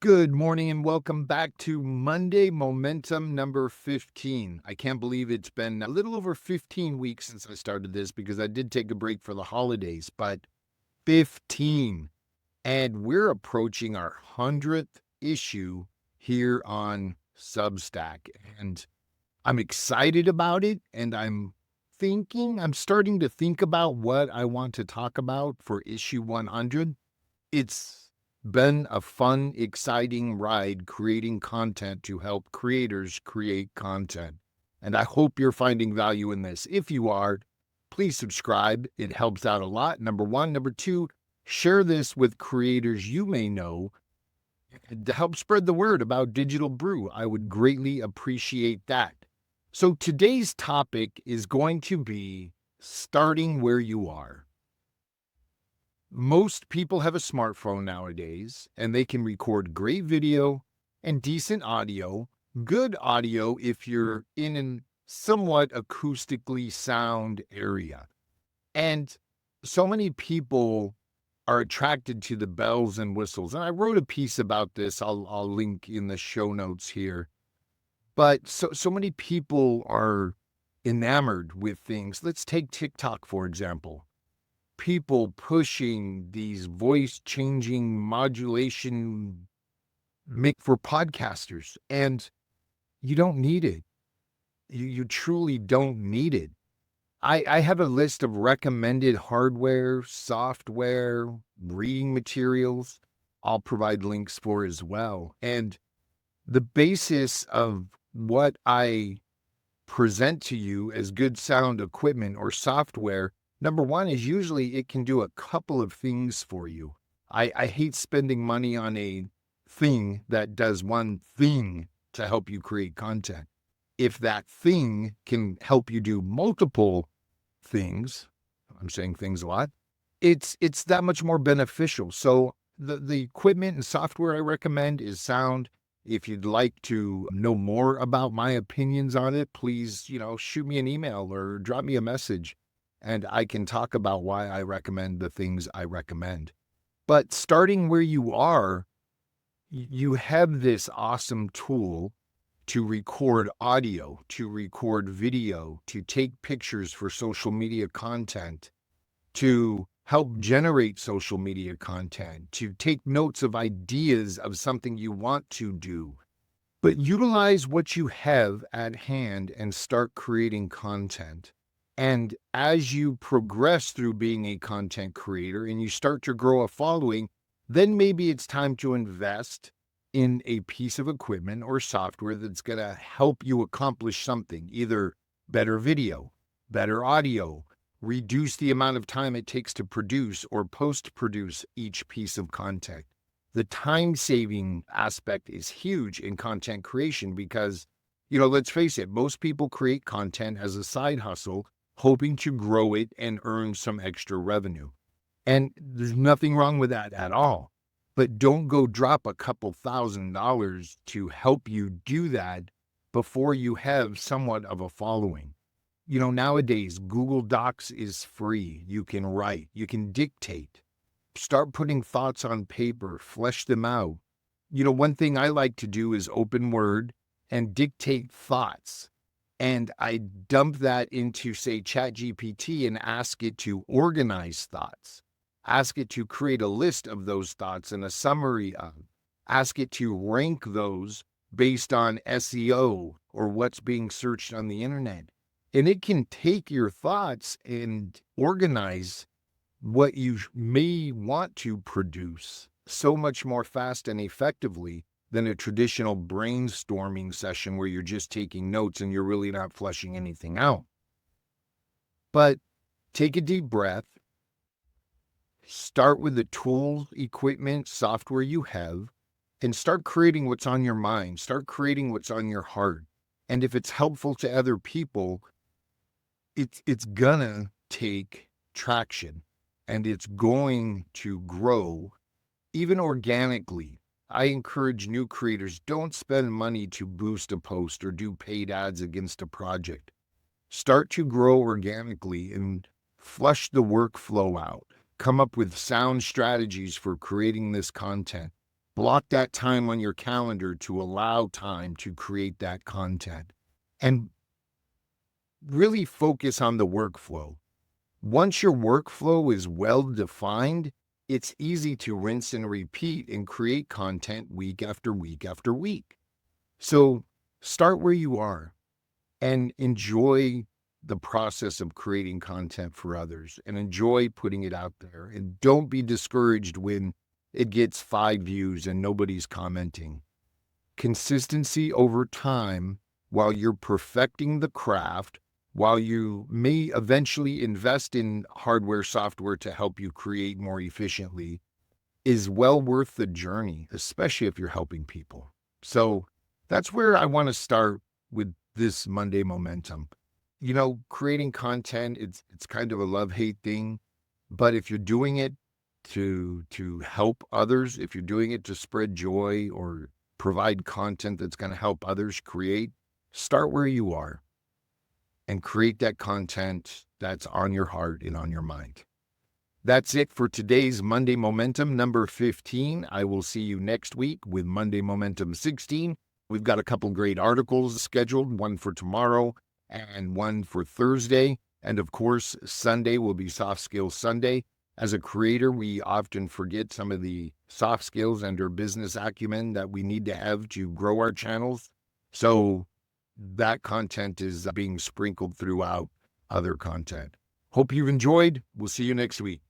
Good morning and welcome back to Monday Momentum number 15. I can't believe it's been a little over 15 weeks since I started this because I did take a break for the holidays, but 15. And we're approaching our 100th issue here on Substack. And I'm excited about it. And I'm starting to think about what I want to talk about for issue 100. It's been a fun, exciting ride creating content to help creators create content. And I hope you're finding value in this. If you are, please subscribe. It helps out a lot. Number one. Number two, share this with creators you may know to help spread the word about Digital Brew. I would greatly appreciate that. So today's topic is going to be starting where you are. Most people have a smartphone nowadays, and they can record great video and decent audio, good audio if you're in a somewhat acoustically sound area. And so many people are attracted to the bells and whistles. And I wrote a piece about this. I'll link in the show notes here. But so many people are enamored with things. Let's take TikTok, for example. People pushing these voice changing modulation make for podcasters, and you don't need it. You truly don't need it. I have a list of recommended hardware, software, reading materials. I'll provide links for as well. And the basis of what I present to you as good sound equipment or software, number one is usually it can do a couple of things for you. I hate spending money on a thing that does one thing to help you create content. If that thing can help you do multiple things, I'm saying things a lot, it's that much more beneficial. So the equipment and software I recommend is sound. If you'd like to know more about my opinions on it, please, shoot me an email or drop me a message and I can talk about why I recommend the things I recommend. But starting where you are, you have this awesome tool to record audio, to record video, to take pictures for social media content, to help generate social media content, to take notes of ideas of something you want to do. But utilize what you have at hand and start creating content. And as you progress through being a content creator and you start to grow a following, then maybe it's time to invest in a piece of equipment or software that's going to help you accomplish something, either better video, better audio, reduce the amount of time it takes to produce or post-produce each piece of content. The time-saving aspect is huge in content creation because, let's face it, most people create content as a side hustle, hoping to grow it and earn some extra revenue. And there's nothing wrong with that at all. But don't go drop a couple $1,000s to help you do that before you have somewhat of a following. Nowadays, Google Docs is free. You can write, you can dictate, start putting thoughts on paper, flesh them out. One thing I like to do is open Word and dictate thoughts. And I dump that into, say, ChatGPT and ask it to organize thoughts. Ask it to create a list of those thoughts and a summary of. Ask it to rank those based on SEO or what's being searched on the internet. And it can take your thoughts and organize what you may want to produce so much more fast and effectively than a traditional brainstorming session where you're just taking notes and you're really not fleshing anything out. But take a deep breath. Start with the tools, equipment, software you have, and start creating what's on your mind. Start creating what's on your heart. And if it's helpful to other people, it's gonna take traction and it's going to grow even organically. I encourage new creators, don't spend money to boost a post or do paid ads against a project. Start to grow organically and flush the workflow out. Come up with sound strategies for creating this content. Block that time on your calendar to allow time to create that content and really focus on the workflow. Once your workflow is well defined, it's easy to rinse and repeat and create content week after week after week. So start where you are and enjoy the process of creating content for others and enjoy putting it out there. And don't be discouraged when it gets 5 views and nobody's commenting. Consistency over time, while you're perfecting the craft, while you may eventually invest in hardware, software to help you create more efficiently, is well worth the journey, especially if you're helping people. So that's where I want to start with this Monday Momentum. Creating content, it's kind of a love-hate thing, but if you're doing it to help others, if you're doing it to spread joy or provide content that's going to help others create, start where you are and create that content that's on your heart and on your mind. That's it for today's Monday Momentum number 15. I will see you next week with Monday Momentum 16. We've got a couple great articles scheduled, one for tomorrow and one for Thursday. And of course, Sunday will be Soft Skills Sunday. As a creator, we often forget some of the soft skills and our business acumen that we need to have to grow our channels. So that content is being sprinkled throughout other content. Hope you've enjoyed. We'll see you next week.